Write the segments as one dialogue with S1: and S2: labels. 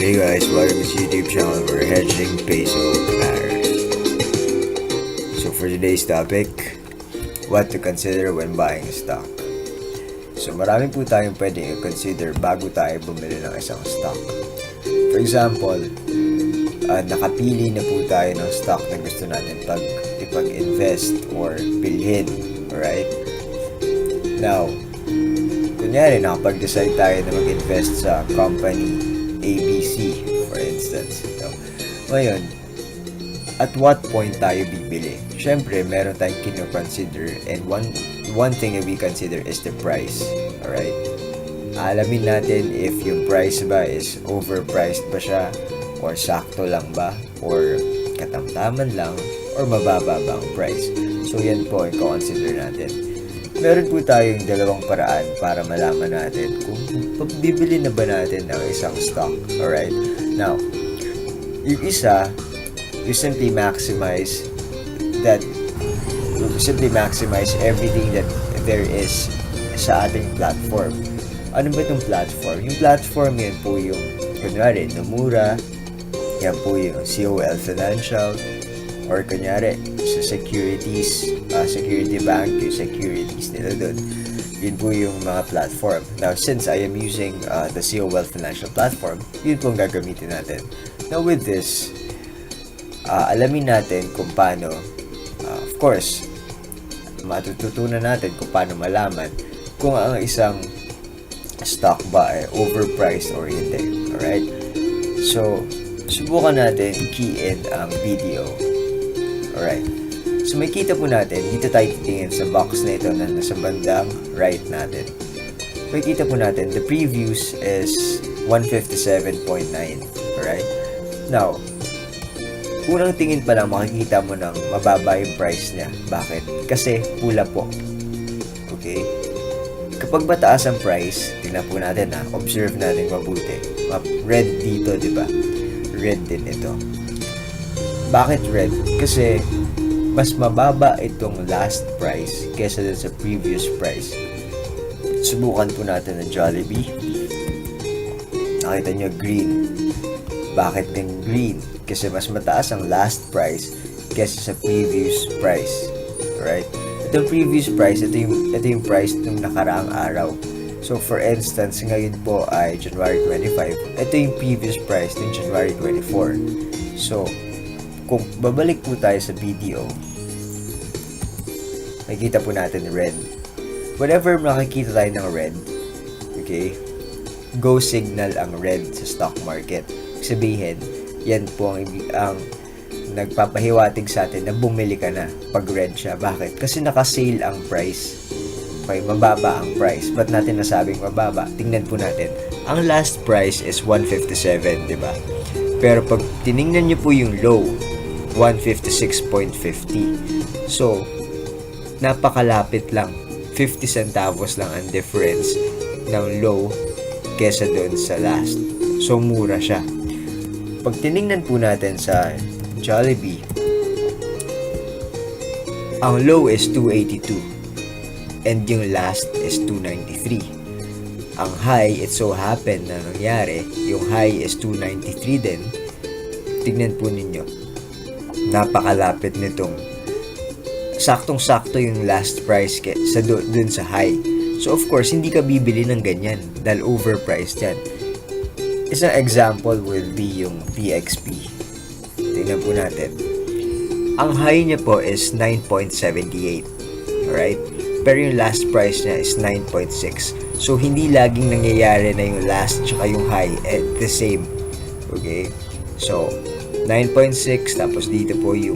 S1: Hey guys, welcome to this YouTube channel where we're hedging peso pairs. So for today's topic, what to consider when buying a stock. So marami po tayong pwedeng i-consider bago tayo bumili ng isang stock. For example, nakapili na po tayo ng stock na gusto natin ipag-invest or bilhin. Alright? Now, kunyari nakapag-decide tayo na mag-invest sa company ABC, for instance. So, ngayon, at what point tayo bibili? Siyempre, meron tayong kino-consider, and one thing that we consider is the price. Alright? Alamin natin if yung price ba is overpriced ba siya, or sakto lang ba, or katamtaman lang, or mababa ba ang price. So, yan po ang consider natin. Meron po tayong dalawang paraan para malaman natin kung bibili na ba natin ng isang stock. Alright? Now, yung isa, you simply maximize everything that there is sa ating platform. Ano ba itong platform? Yung platform, yan po yung, kunyari, Nomura, yan po yung COLfinancial, or kunyari, sa security bank, yung securities nila doon. Yun po yung mga platform. Now, since I am using the COLfinancial platform, yun po ang gagamitin natin. Now, with this, alamin natin kung paano, of course, matututunan natin kung paano malaman kung ang isang stock ba ay overpriced or hindi. Alright? So, subukan natin key in ang video. Alright. So, makikita po natin, dito tayo titingin sa box na ito na nasa bandang right natin. Makikita po natin, the previews is 157.9. Alright? Now, unang tingin pa lang, makikita mo ng mababa yung price niya. Bakit? Kasi pula po. Okay? Kapag mataas ang price, tingnan po natin observe natin mabuti. Red dito, di ba? Red din ito. Bakit red? Kasi mas mababa itong last price kesa dun sa previous price. Subukan po natin ng Jollibee. Nakita nyo green. Bakit din green? Kasi mas mataas ang last price kesa sa previous price. Alright? Itong previous price, ito yung price ng nakaraang araw. So for instance, ngayon po ay January 25. Ito yung previous price ng January 24. So, kung babalik po tayo sa video, makikita po natin red. Whenever makikita tayo ng red, okay, go signal ang red sa stock market. Sabihin, yan po ang nagpapahiwatig sa atin na bumili ka na pag red siya. Bakit? Kasi naka-sale ang price. Okay, mababa ang price. Ba't natin nasabing mababa? Tingnan po natin. Ang last price is 157, di ba? Pero pag tiningnan nyo po yung low, 156.50. So, napakalapit lang. 50 centavos lang ang difference ng low kesa doon sa last. So, mura siya. Pag tiningnan po natin sa Jollibee, ang low is 282 and yung last is 293. Ang high, it so happened na nangyari, yung high is 293 din. Tignan po ninyo. Napakalapit nitong saktong-sakto yung last price sa dun sa high. So of course, hindi ka bibili ng ganyan dahil overpriced yan. Isang example will be yung PXP. Tingnan po natin. Ang high niya po is 9.78. Alright? Pero yung last price niya is 9.6. So hindi laging nangyayari na yung last tsaka yung high at the same. Okay? So 9.6, tapos dito po yung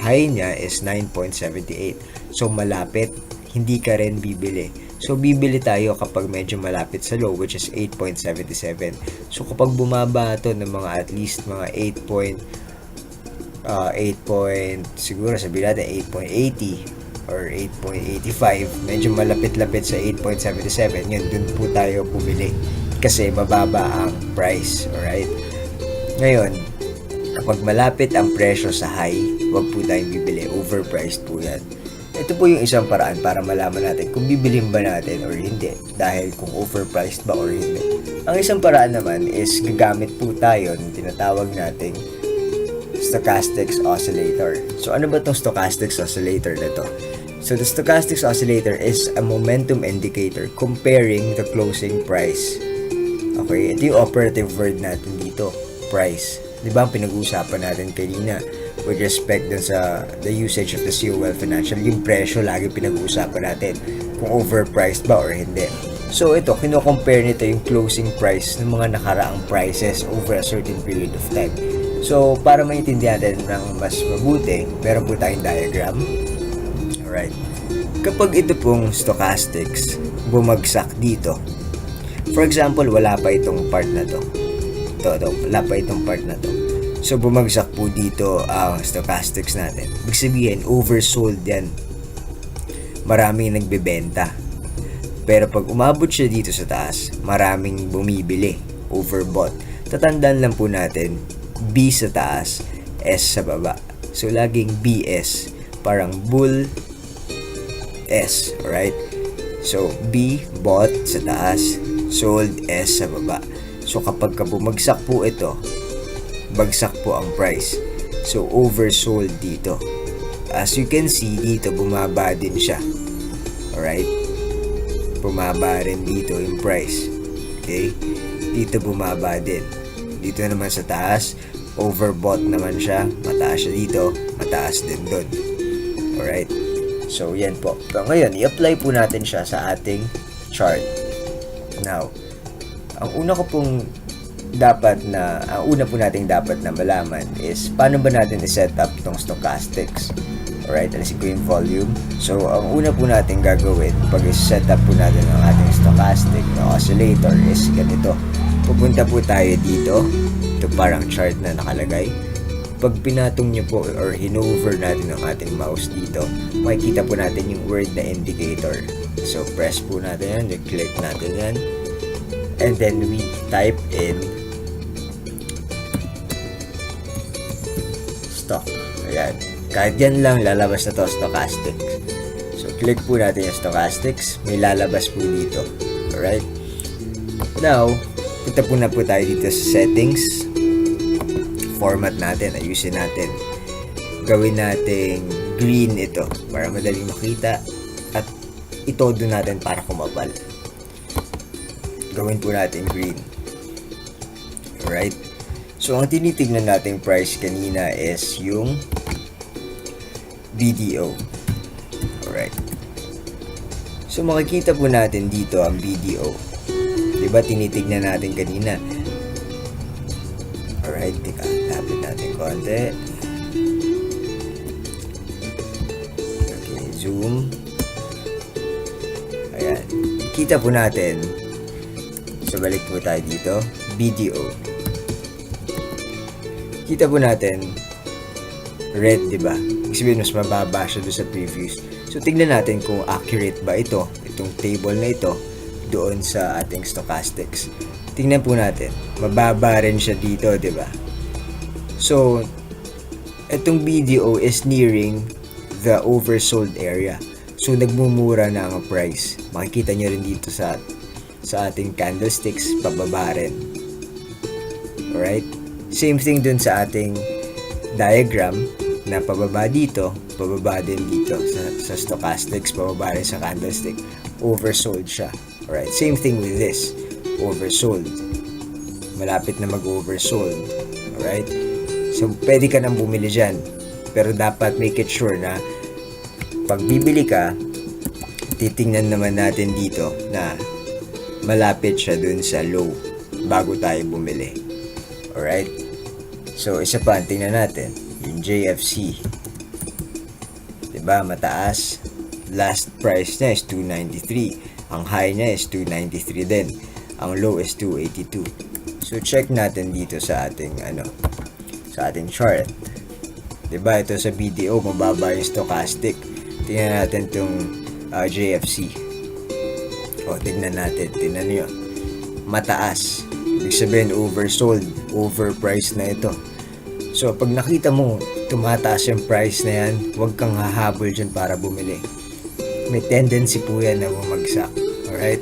S1: high niya is 9.78. So malapit, hindi ka rin bibili. So bibili tayo kapag medyo malapit sa low, which is 8.77. So kapag bumaba ito ng mga at least mga 8 siguro sabihin natin 8.80 or 8.85, medyo malapit-lapit sa 8.77, yun, dun po tayo bumili kasi mababa ang price. Alright? Ngayon, kapag malapit ang presyo sa high, wag po tayong bibili. Overpriced po yan. ito po yung isang paraan para malaman natin kung bibilhin ba natin or hindi, dahil kung overpriced ba or hindi. Ang isang paraan naman is gagamit po tayo ng tinatawag nating stochastics oscillator. So ano ba itong stochastics oscillator na to? So the stochastics oscillator is a momentum indicator comparing the closing price. Okay, ito yung operative word natin dito, price. Di ba ang pinag-uusapan natin kanina with respect dun sa the usage of the COLfinancial, yung presyo lagi pinag-uusapan natin kung overpriced ba or hindi. So ito, kino-compare nito yung closing price ng mga nakaraang prices over a certain period of time. So para maintindihan natin ng mas mabuti, meron po tayong diagram. Alright. Kapag ito pong stochastics bumagsak dito, for example, wala pa itong part na to. Wala pa itong part na to. So, bumagsak po dito ang stochastics natin. Ibig sabihin, oversold yan. Maraming nagbebenta. Pero pag umabot siya dito sa taas, maraming bumibili. Overbought. Tatandaan lang po natin, B sa taas, S sa baba. So, laging BS. Parang bull S. Alright? So, B, bought sa taas, sold S sa baba. So, kapag bumagsak po ito, bagsak po ang price. So, oversold dito. As you can see, dito bumaba din siya. Alright? Bumaba rin dito yung price. Okay? Dito bumaba din. Dito naman sa taas, overbought naman siya. Mataas siya dito, mataas din doon. Alright? So, yan po. So, ngayon, i-apply po natin siya sa ating chart. Now, ang una po nating dapat na malaman is paano ba natin i-set up itong stochastics. Alright, alisin ko yung volume. So, ang una po natin gagawin pag i-set up po natin ang ating stochastic na oscillator is ganito. Pupunta po tayo dito. Ito parang chart na nakalagay. Pag pinatong nyo po or hinover natin ang ating mouse dito, makikita po natin yung word na indicator. So, press po natin yan, click natin yan. And then we type in stock. Ayan. Kahit yan lang, lalabas na to, stochastics. So, click po natin yung stochastics. May lalabas po dito. Alright? Now, punta po na po tayo dito sa settings. Format natin. Ayusin natin. Gawin natin green ito para madaling makita. At itodo natin para kumapal. Gawin po natin green. Alright? So, ang tinitignan nating price kanina is yung BDO. Alright. So, makikita po natin dito ang BDO. Diba, tinitignan natin kanina. Alright, tika. Lapit natin konti. Okay, zoom. Ayan. Kita po natin. So, balik po tayo dito. BDO. Kita po natin, red, diba? Ibig sabihin, mas mababa siya doon sa previous. So, tignan natin kung accurate ba ito, itong table na ito, doon sa ating stochastics. Tignan po natin. Mababa rin siya dito, diba? So, itong BDO is nearing the oversold area. So, nagmumura na ang price. Makikita nyo rin dito sa ating candlesticks, pababa rin. Alright? Same thing dun sa ating diagram na pababa dito, pababa din dito sa stochastics, pababa rin sa candlestick. Oversold siya. Alright? Same thing with this. Oversold. Malapit na mag-oversold. Alright? So, pwede ka nang bumili dyan. Pero dapat make it sure na pag bibili ka, titingnan naman natin dito na malapit siya dun sa low bago tayo bumili. Alright? So, isa pa, tingnan natin. Yung JFC. Diba? Mataas. Last price niya is 293. Ang high niya is 293 din. Ang low is 282. So, check natin dito sa ating, sa ating chart. Diba? Ito sa BDO, mababa yung stochastic. Tingnan natin itong JFC. O, tingnan natin. Tingnan nyo. Mataas. Ibig sabihin, oversold. Overpriced na ito. So, pag nakita mo, tumataas yung price na yan, huwag kang hahabol dyan para bumili.
S2: may tendency po yan na bumagsak. Alright?